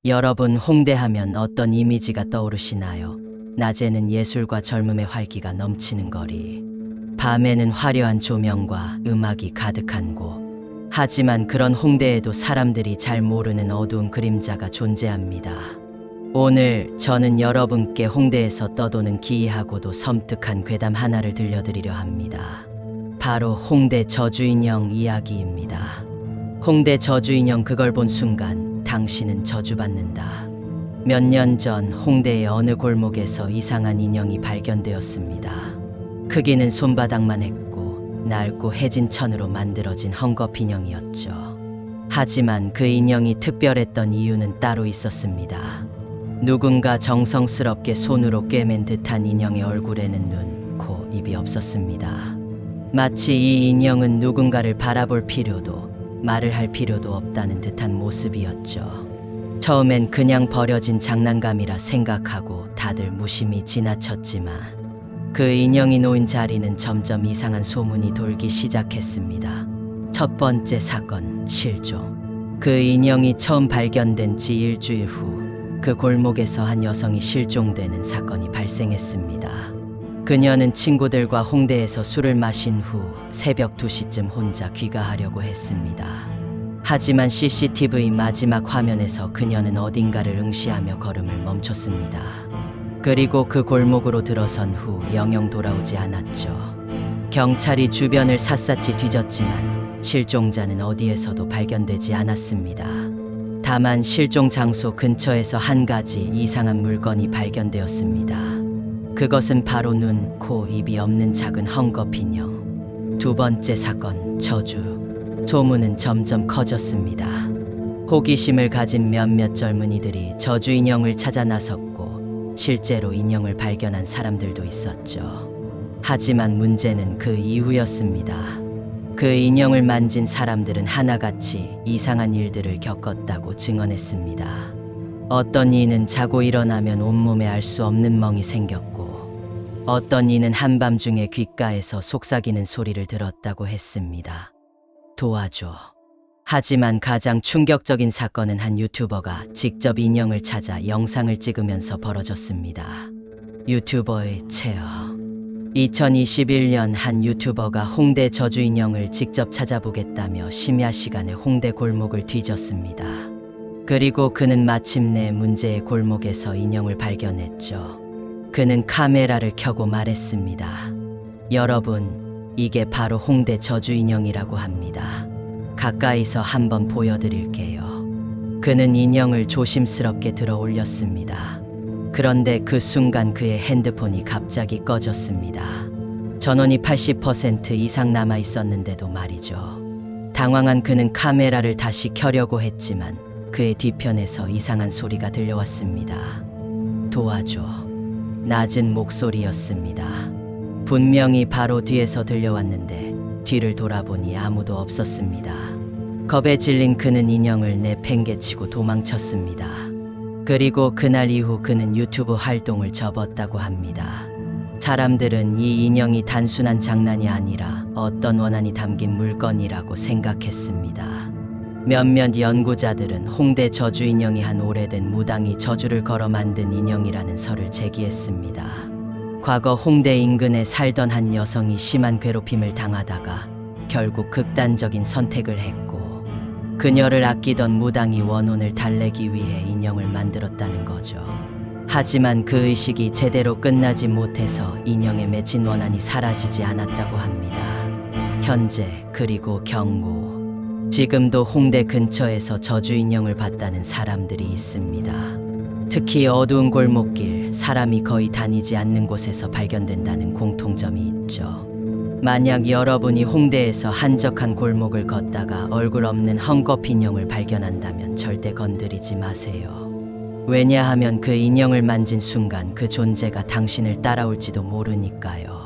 여러분, 홍대하면 어떤 이미지가 떠오르시나요? 낮에는 예술과 젊음의 활기가 넘치는 거리, 밤에는 화려한 조명과 음악이 가득한 곳. 하지만 그런 홍대에도 사람들이 잘 모르는 어두운 그림자가 존재합니다. 오늘 저는 여러분께 홍대에서 떠도는 기이하고도 섬뜩한 괴담 하나를 들려드리려 합니다. 바로 홍대 저주인형 이야기입니다. 홍대 저주인형, 그걸 본 순간 당신은 저주받는다. 몇 년 전 홍대의 어느 골목에서 이상한 인형이 발견되었습니다. 크기는 손바닥만 했고 낡고 해진 천으로 만들어진 헝겊 인형이었죠. 하지만 그 인형이 특별했던 이유는 따로 있었습니다. 누군가 정성스럽게 손으로 꿰맨 듯한 인형의 얼굴에는 눈, 코, 입이 없었습니다. 마치 이 인형은 누군가를 바라볼 필요도 말을 할 필요도 없다는 듯한 모습이었죠. 처음엔 그냥 버려진 장난감이라 생각하고 다들 무심히 지나쳤지만 그 인형이 놓인 자리는 점점 이상한 소문이 돌기 시작했습니다. 첫 번째 사건, 실종. 그 인형이 처음 발견된 지 일주일 후 그 골목에서 한 여성이 실종되는 사건이 발생했습니다. 그녀는 친구들과 홍대에서 술을 마신 후 새벽 2시쯤 혼자 귀가하려고 했습니다. 하지만 CCTV 마지막 화면에서 그녀는 어딘가를 응시하며 걸음을 멈췄습니다. 그리고 그 골목으로 들어선 후 영영 돌아오지 않았죠. 경찰이 주변을 샅샅이 뒤졌지만 실종자는 어디에서도 발견되지 않았습니다. 다만 실종 장소 근처에서 한 가지 이상한 물건이 발견되었습니다. 그것은 바로 눈, 코, 입이 없는 작은 헝겊 인형. 두 번째 사건, 저주. 소문은 점점 커졌습니다. 호기심을 가진 몇몇 젊은이들이 저주 인형을 찾아 나섰고 실제로 인형을 발견한 사람들도 있었죠. 하지만 문제는 그 이후였습니다. 그 인형을 만진 사람들은 하나같이 이상한 일들을 겪었다고 증언했습니다. 어떤 이는 자고 일어나면 온몸에 알 수 없는 멍이 생겼고 어떤 이는 한밤중에 귓가에서 속삭이는 소리를 들었다고 했습니다. 도와줘. 하지만 가장 충격적인 사건은 한 유튜버가 직접 인형을 찾아 영상을 찍으면서 벌어졌습니다. 유튜버의 체험. 2021년 한 유튜버가 홍대 저주 인형을 직접 찾아보겠다며 심야 시간에 홍대 골목을 뒤졌습니다. 그리고 그는 마침내 문제의 골목에서 인형을 발견했죠. 그는 카메라를 켜고 말했습니다. 여러분, 이게 바로 홍대 저주 인형이라고 합니다. 가까이서 한번 보여드릴게요. 그는 인형을 조심스럽게 들어 올렸습니다. 그런데 그 순간 그의 핸드폰이 갑자기 꺼졌습니다. 전원이 80% 이상 남아 있었는데도 말이죠. 당황한 그는 카메라를 다시 켜려고 했지만 그의 뒤편에서 이상한 소리가 들려왔습니다. 도와줘. 낮은 목소리였습니다. 분명히 바로 뒤에서 들려왔는데 뒤를 돌아보니 아무도 없었습니다. 겁에 질린 그는 인형을 내팽개치고 도망쳤습니다. 그리고 그날 이후 그는 유튜브 활동을 접었다고 합니다. 사람들은 이 인형이 단순한 장난이 아니라 어떤 원한이 담긴 물건이라고 생각했습니다. 몇몇 연구자들은 홍대 저주 인형이 한 오래된 무당이 저주를 걸어 만든 인형이라는 설을 제기했습니다. 과거 홍대 인근에 살던 한 여성이 심한 괴롭힘을 당하다가 결국 극단적인 선택을 했고 그녀를 아끼던 무당이 원혼을 달래기 위해 인형을 만들었다는 거죠. 하지만 그 의식이 제대로 끝나지 못해서 인형에 맺힌 원한이 사라지지 않았다고 합니다. 현재, 그리고 경고. 지금도 홍대 근처에서 저주 인형을 봤다는 사람들이 있습니다. 특히 어두운 골목길, 사람이 거의 다니지 않는 곳에서 발견된다는 공통점이 있죠. 만약 여러분이 홍대에서 한적한 골목을 걷다가 얼굴 없는 헝겊 인형을 발견한다면 절대 건드리지 마세요. 왜냐하면 그 인형을 만진 순간 그 존재가 당신을 따라올지도 모르니까요.